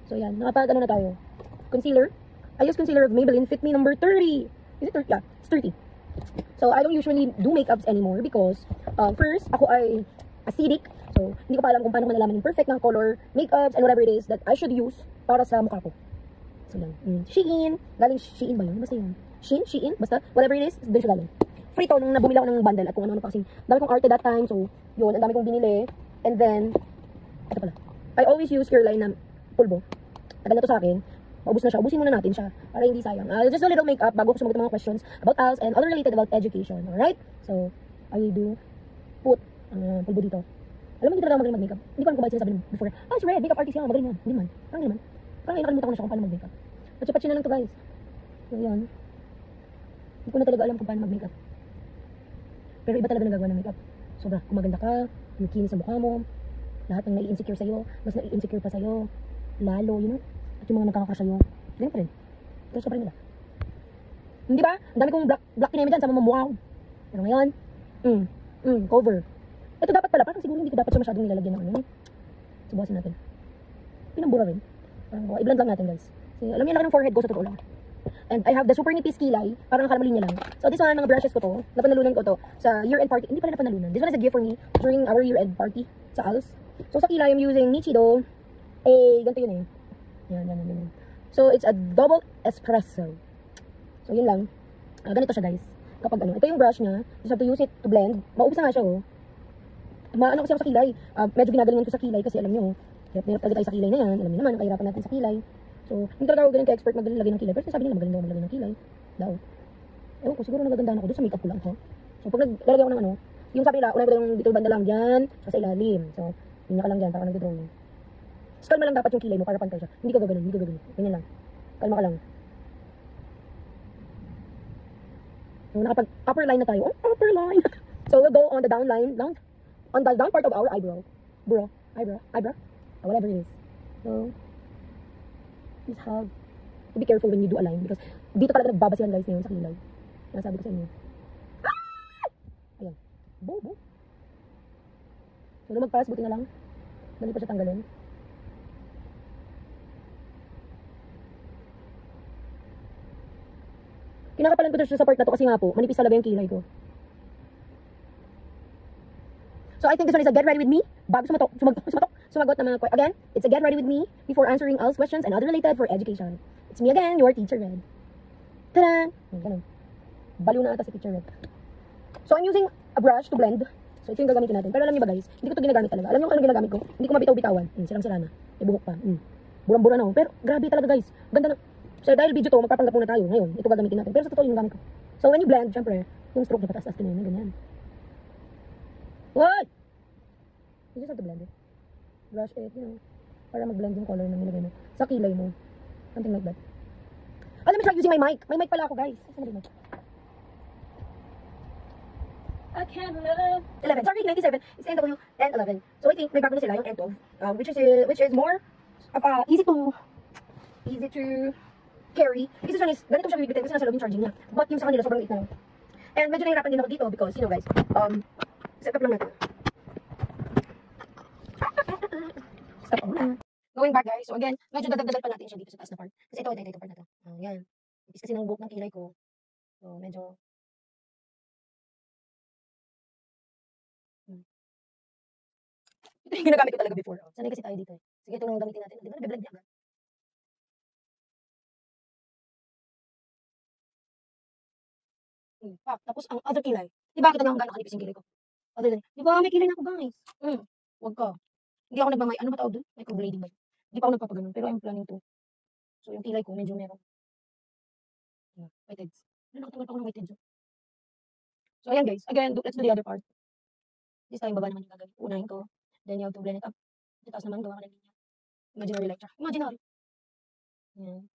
So, yan. Nakapag ano na tayo. Concealer. I use concealer of Maybelline Fit Me number 30. Is it 30? Yeah, it's 30. So, I don't usually do makeups anymore because, first, ako ay acidic. So, hindi ko pa alam kung paano malalaman yung perfect ng color, makeups, and whatever it is that I should use para sa mukha ko. So, yan. Shein. Galing Shein ba yun? Basta yun. Shein. Basta, whatever it is, dun siya galing. Free to nung nabumili ako ng bundle at kung ano-ano pa kasi dami kong arte that time. So, yun. Ang dami kong binili. And then, ito pala. I always use Careline na pulbo. Tagal na to sa akin. Maubos na siya. Ubusin muna natin siya para hindi sayang. Just a little makeup bago ko sumagot ng mga questions about ALS and other related about education. Alright? So, I do put pulbo dito. Alam mo, hindi talaga magaling mag-makeup. Hindi ko alam kung bakit sinasabi nyo before. It's red. Makeup artist yan. Magaling yan. Hindi man. Parang hindi man. Parang nakalimutan ko na siya kung paano mag-makeup. Patsi-patsi na lang to guys. So, yan. Hindi ko na talaga alam kung paano mag-makeup. Pero iba talaga nagagawa ng makeup. Sobra. Kung maganda ka, yung kinis sa mukha mo, lahat ng nai-insecure sa'yo, mas nai-insecure pa sa'yo, lalo, you know? At yung mga nagkakakrush sa'yo, ganyan pa rin. Crush ka pa rin nila. Hindi ba? Ang dami kong black kineme dyan sa mamamukha ko. Pero ngayon, cover. Ito dapat pala, parang siguro hindi ko dapat siya masyadong nilalagyan ng ano. Subuhasin natin. Pinambura rin. Parang i-blend lang natin guys. Kasi alam niyo lang ng forehead ko sa totoo lang. And I have the super nipis kilay, parang nakalmalinya lang. So this one, mga brushes ko to, napanalunan ko to sa year-end party. Hindi pala napanalunan. This one is a gift for me during our year-end party sa ALS. So sa kilay, I'm using Nichido. Ganito yun eh. Yan. So it's a double espresso. So yun lang. Ganito siya guys. Kapag ano, ito yung brush niya. You have to use it to blend. Maubos na nga siya oh. Maano kasi ako sa kilay. Medyo ginagalingan ko sa kilay kasi alam nyo, hirap talaga tayo sa kilay na yan. Alam niyo naman, kahirapan natin sa kilay. So, hindi talaga ako ganun ka-expert maglagay ng kilay. Pero sabi nila magaling daw maglagay ng kilay. Daw. Ewan ko, siguro nagagandaan ako doon sa makeup ko lang. Huh? So, pag naglalagay ako ng ano, yung sabi nila, unay ko lang dito banda lang dyan, sa ilalim. So, yun ka lang dyan, para nag-drawing. So, kalma lang dapat yung kilay mo para pantay siya. Hindi ko gagawin. Ganyan lang. Kalma ka lang. So, nakapag upper line na tayo. Oh, upper line! So, we'll go on the down line, on the down part of our eyebrow. Eyebrow? Whatever it is. So, just have to be careful when you do a line because dito talaga nagbabasihan guys ngayon sa kilay. Nasabi ko sa inyo. Ayan. Bobo. So, nung magpass, buti na lang. Dali pa siya tanggalin. Kinakapalan ko siya sa part na to kasi nga po, manipis talaga yung kilay ko. So, I think this one is a get ready with me. Bago sumagot na mga questions. Again, it's a get ready with me before answering all questions and other related for education. It's me again, your teacher Red. Ta-da! Ganun. Baliw na ata si teacher Red. So, I'm using a brush to blend. So, ito yung gagamitin natin. Pero alam niyo ba guys, hindi ko ito ginagamit talaga. Alam niyo kung anong ginagamit ko? Hindi ko mabitaw-bitawan. Silang-sila na. Ibuhok pa. Burang-bura na ako. Pero, grabe talaga guys. Ganda na. So, dahil video to, magpapanggap muna tayo. Ngayon, ito gagamitin natin. Pero sa totoo yung gamit ko. So, when you blend, syempre, yung stroke niya pataas-taas din yun. Ganyan. What? You just have to blend it. Brush it, you know. Para mag-blend yung color ng nilagay mo. Sa kilay mo. Something like that. Oh, let me try using my mic. May mic pala ako, guys. Saan na mic? I can't love. 11. Sorry, 97. It's NW and 11. So, I think may bago na sila yung N12. Which is more easy to carry. Because this one is, ganito siya bibitin kasi nasa loob yung charging niya. But yung sa kanila, sobrang liit na lang. And medyo nahirapan din ako dito because, you know guys, set up lang natin. Stop ako na. Going back guys, so again, medyo dadagdagan pa natin siya dito sa taas na part. Kasi ito part na to. Yan. Ipis kasi ng buhok ng kilay ko. So, medyo... Ito yung ginagamit ko talaga before. Sanay kasi tayo dito eh. Sige, ito nang gamitin natin. Di ba? Nabiblend niya agad. Tapos ang other kilay. Di ba kita niyo kung gano'n kanipis yung kilay ko? Other than, di ba may kilay na ako guys? Huwag ka. Hindi ako nagmamay. Ano ba tawag doon? Microblading ba? Hindi pa ako nagpapaganon. Pero I'm planning to. So yung kilay ko medyo meron. Whiteheads. Nakatagal pa ako ng whiteheads. So ayan guys. Again, let's do the other part. This time baba naman yung gagawin. Unahin ko. Then you have to blend it up. Sa taas naman gawa ka ng linya. Imaginary like siya. Imaginary. Ayan.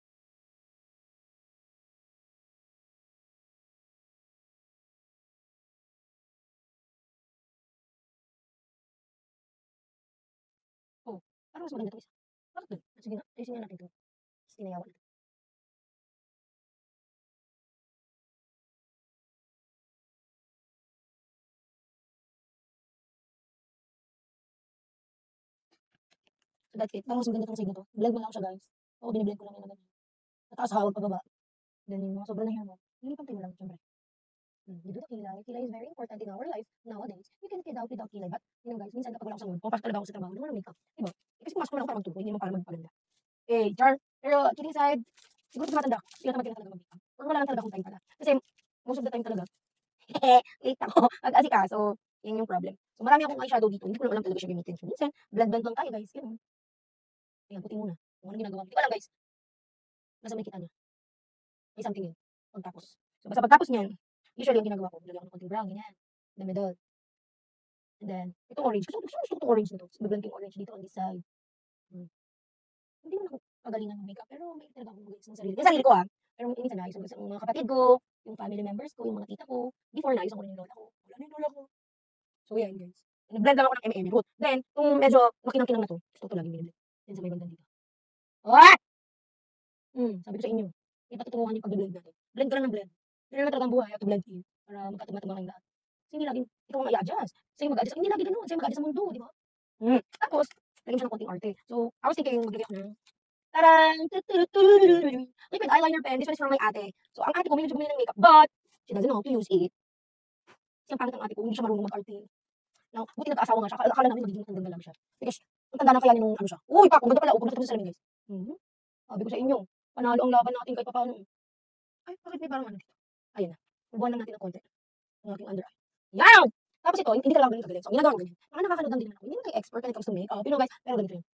Oh, parang mas maganda ito isa. Bakit doon? Sige nga. Ayusin nga natin ito. Tapos tinayawan natin. So that's it. Parang mas maganda itong shade na to. Blend mo lang siya guys. Oo, biniblend ko lang yun na ganyan. Mataas hawag pababa. Then yung mga sobra na hair mo, nilipantay mo lang syempre. You do the kilay. Kilay is very important in our life nowadays. You can kid out without kilay. But, yun guys, minsan kapag wala ako sa mood, pumapasok talaga ako sa trabaho, naman makeup. Diba? Kasi pumasok mo lang ako para magtubo, hindi naman para magpaganda. Eh, char. Pero, kidding aside, siguro sa matanda ako, hindi na tamad talaga mag-makeup. Or wala lang talaga akong time pala. Kasi, most of the time talaga, late ako, mag-asikaso. Yun yung problem. So, marami akong eyeshadow dito. Hindi ko lang alam talaga siya gamitin. So, minsan, blend lang tayo guys. Ganun. Ayan, puti muna. Kung anong ginagawa mo. Hindi ko alam guys. Nasa may kita niya. May something yun. Pagtapos. So, basta pagtapos niyan, usually yung ginagawa ko, nilagyan ko ng konting brown, ganyan. In the middle. And then, itong orange. Gusto ko itong orange na to. So, blend ko yung orange dito on this side. Hindi naman ako kagalingan ng makeup, pero may talaga akong guys ng sarili. Yung sarili ko pero minsan naayos ko sa mga kapatid ko, yung family members ko, yung mga tita ko. Before naayos ko rin yung lola ko. Wala na yung lola ko. So, yan guys. Nag-blend lang ako ng M&M root. Then, kung medyo makinang-kinang na to, gusto ko laging biniblend. Then, sa may bandang dito. Ah! Sabi ko sa inyo, ipatutunguhan yung pag-blend natin. Blend ka lang ng blend. Ganun na talaga ang buhay, to blend in. Para magkatugma-tugma kayong lahat. Kasi hindi laging, ikaw ang i-adjust. Sa'yo mag-adjust. Hindi lagi ganun. Sa'yo mag-adjust sa mundo, di ba? Tapos, lagyan siya ng konting arte. So, I was thinking, maglagay ako ng tarang! Liquid eyeliner pen. This one is from my ate. So, ang ate ko, medyo bumili ng makeup, but she doesn't know how to use it. Kasi ang pangit ng ate ko, hindi siya marunong mag-arte. Now, buti nag-aasawa nga siya. Akala namin magiging matandang lang siya. Because, ang tanda na kaya nung ano siya. Uy, Paco, ganda pala. Pumunta sa salamin, guys. Sabi ko sa inyo, panalo ang laban natin kahit papaano. Ay, bakit may parang ano dito? Ayun na. Bubuhan lang natin ng konti. Ang aking under eye. Yan! Tapos ito, hindi talaga ganyan kagaling. So, ginagawa ko ganyan. Baka nakakanood lang din naman ako. Hindi naman kayo expert when it comes to makeup. You know guys, pero ganito yun.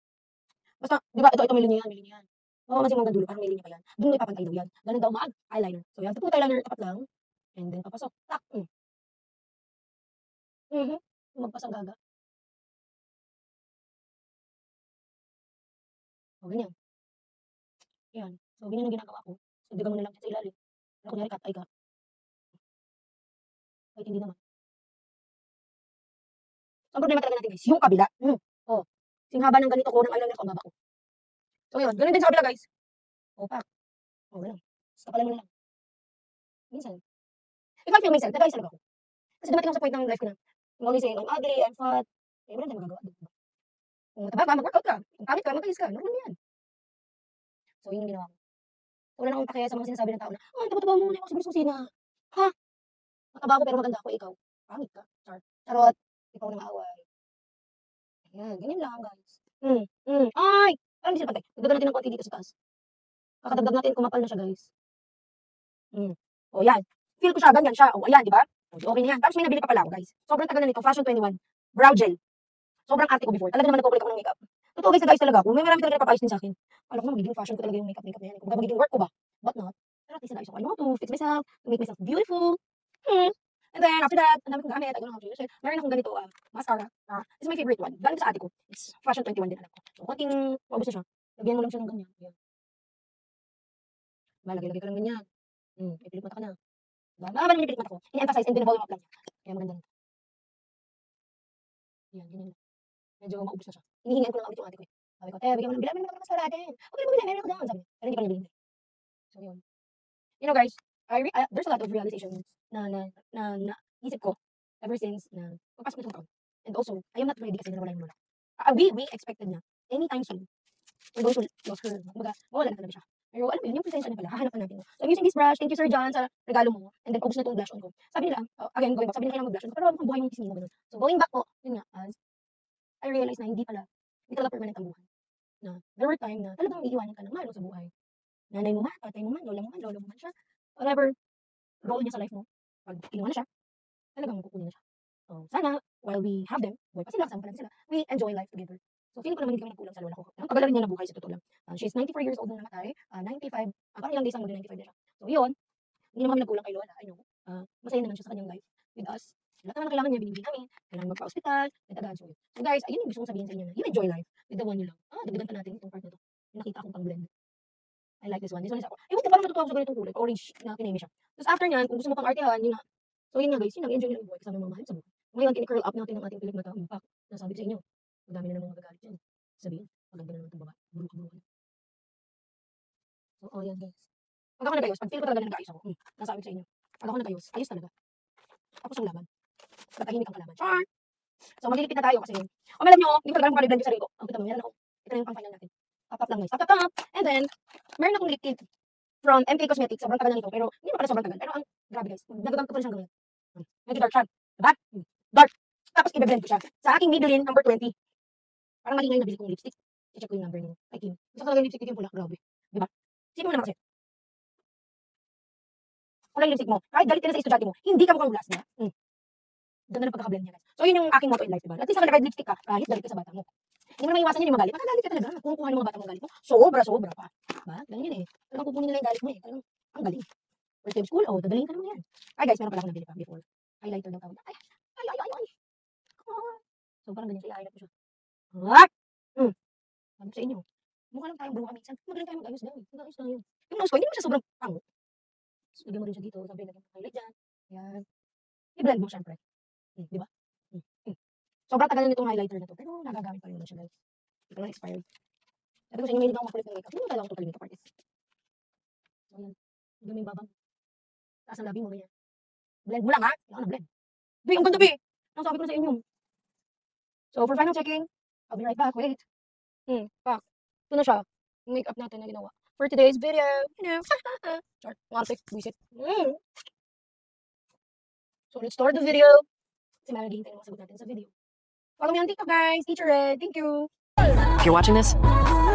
Basta, di ba, ito may linya yan, may linya yan. Mapapansin mo hanggang dulo, parang may linya pa yan. Doon may papantay daw yan. Ganun daw eyeliner. So, yan. Put eyeliner, tapat lang. And then, papasok. Tak! Magpasang gaga. O, ganyan. Yan. So, ganyan ang ginagawa ko. So, diga mo na lang dyan sa ilalim. Pero kunyari, cut eye ka. Kahit hindi naman. Ang problema talaga natin guys, yung kabila. Oh. Yung haba ng ganito ko, ng eyeliner ko, ang baba ko. So, yun. Ganun din sa kabila guys. O, pak. O, ganun. Kapalan mo na lang. Minsan. If I feel myself, nag-ayos talaga ako. Kasi dumating ako sa point ng life ko na, I'm always saying, I'm ugly, I'm fat. Eh, wala tayong magagawa. Diba? Kung mataba ka, mag-workout ka. Kung pangit ka, mag-ayos ka. Normal yan. So, yun yung ginawa ko. So, wala na akong pakiya sa mga sinasabi ng tao na, ay, taba-taba mo, hindi ako siguro susina. Ha? Mataba ako pero maganda ako, ikaw. Pangit ka. Charot. Ikaw na maaway. Ayan, ganyan lang guys. Ay! Parang hindi sila pantay. Dagdagan natin ng konti dito sa taas. Kakadagdag natin, kumapal na siya guys. O, yan. Feel ko siya, ganyan siya. O, ayan, di ba? O, okay na yan. Tapos may nabili pa pala ako guys. Sobrang tagal na nito, Fashion 21. Brow gel. Sobrang arte ko before. Talaga naman nagkukulit ako ng makeup. Totoo guys, na guys talaga ako. May marami talaga napapayos din sa akin. Alam ko na magiging fashion ko talaga yung makeup na yan. Kung magiging work ko ba? But not. Pero at least na-ayos ako. I know how to fix myself, to make myself beautiful. And then after that, ang dami kong gamit. I don't know how to use it. Meron akong ganito, mascara. This is my favorite one. Galing sa ate ko. It's Fashion 21 din alam ko. So, konting maubos na siya. Lagyan mo lang siya ng ganyan. Ayan. Lagay ka lang ganyan. May pilik mata ka na. Mahaba naman yung pilik mata ko. In-emphasize and binabawi mo lang niya. Kaya maganda na. Yan, ganyan lang. Medyo maubos na siya. Hinihingan ko lang ulit yung ate ko. Sabi ko, bigyan mo ng bilang naman mascara natin. Okay na bigyan, meron ako doon. Sabi niya. Pero hindi pa niya binigay. So, yun. You know guys, there's a lot of realizations na isip ko ever since na pagpasok nitong taon. And also, I am not ready kasi nawala yung lola. We expected na anytime soon, we're going to lose her. Kumbaga, mawala na talaga siya. Pero alam mo yun, yung presensya na pala, hahanapan natin. So I'm using this brush. Thank you Sir John sa regalo mo. And then, ubos na itong blush on ko. Sabi nila, again, going back, sabi nila kailangan mag-blush on ko. Pero mukhang buhay yung kismin mo ganun. So going back po, yun nga, I realized na hindi talaga permanent ang buhay. Na there were time na talagang iiwanan ka ng mahal sa buhay. Nanay mo man, tatay mo man, lola mo man siya. Whatever role niya sa life mo, pag kinuha na siya, talagang kukunin na siya. So, sana, while we have them, buhay pa sila, kasama pa natin sila, we enjoy life together. So, feeling ko naman hindi kami nagkulang sa lola ko. Ang tagal na rin niya nabuhay sa totoo lang. She's 94 years old nung namatay, 95, parang ilang days lang mag-95 na siya. So, yun, hindi naman kami nagkulang kay lola, I know. Masaya naman siya sa kanyang life with us. Lahat naman na kailangan niya, binibigay namin. Kailangan magpa-hospital, natagaan. So, guys, ayun yung gusto kong sabihin sa inyo na you enjoy life with the one you love. Dagdagan pa natin itong part na to. Yung nakita akong pang-blend. I like this one. This one is ako. Ewan ko parang natutuwa ako sa ganitong kulay. Orange na kineme siya. Tapos after nyan, kung gusto mo pang artehan, yun na. So yun nga guys, yun lang. Enjoy nyo lang yung buhay kasama mga mahal sa buhay. Ngayon, kini-curl up natin ang ating pilik mata. Impact. Nasabi ko sa inyo. Madami na namang magagalit dyan. Sabihin, maganda na naman itong babae. Buro ka. So, yan guys. Pag ako nag-ayos, pag feel ko talaga na nag-ayos ako, nasabi ko sa inyo. Pag ako nag-ayos, ayos talaga. Tapos ang laban. Katahimik ang kalaban. Char! So, malilipit na tayo kasi, alam nyo, hindi ko talaga makaliglan yung sarili ko. Ang kita mo, meron ako. Ito na yung pang-final natin. Tap lang guys. Tap. And then, meron akong lip tint from MK Cosmetics. Sobrang tagal na nito. Pero, hindi naman pala sobrang tagal. Pero, ang grabe guys. Nagagamit ko pa rin siyang gawin. Medyo dark siya. Diba? Dark. Tapos, i-blend ko siya. Sa aking Maybelline, number 20. Parang mali nga yung nabili kong lipstick. I-check ko yung number niyo. Ay, Kim. Gusto ko talaga yung lipstick yung pula. Grabe. Diba? Sino mo naman kasi? Wala yung lipstick mo. Kahit galit ka na sa estudyante mo, hindi ka mukhang glass niya. Ganda ng pagkakablend niya guys. So, yun yung aking motto in life, diba? At least kahit lipstick ka, kahit galit ka sa bata mo. Hindi mo naman iwasan yun yung magalit. Magagalit ka talaga. Kung kukuha ng mga bata mong galit mo, sobra pa. Diba? Ganyan yun eh. Talagang kukunin nila yung galit mo eh. Talagang, ang galing. First day of school, dadalhin ka naman yan. Ay guys, meron pala akong nabili pa before. Highlighter daw tawag. Ay. So, parang ganyan siya. I-highlight ko siya. What? Sabi ko sa inyo. Mukha lang tayong bruha minsan. Magaling tayo mag-ayos daw. Mag-ayos lang yun. Yung nose ko, hindi mo siya sobrang pango. So, lagyan mo rin siya dito. Sabi, lagyan mo highlight dyan. Ayan. I-blend mo syempre. Di ba? Sobrang tagal na nitong highlighter na to. Pero nagagamit pa rin na siya guys. Hindi pa lang expired. Sabi ko sa inyo, hindi ako makulit ng makeup. Hindi mo talaga ako totally makeup artist. So, ayan. Lagyan mo yung babang. Taas ang labi mo, ganyan. Blend mo lang ha. Kailangan na blend. Di, ang ganda bi. Ang sabi ko na sa inyo. So, for final checking, I'll be right back. Wait. Back. Ito na siya. Yung makeup natin na ginawa. For today's video, short, wantik, visit. So, let's start the video. Kasi maraging tayo masagot natin sa video. Follow me on TikTok, guys. Teacher Red. Thank you. If you're watching this,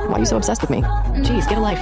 why are you so obsessed with me? Jeez, get a life.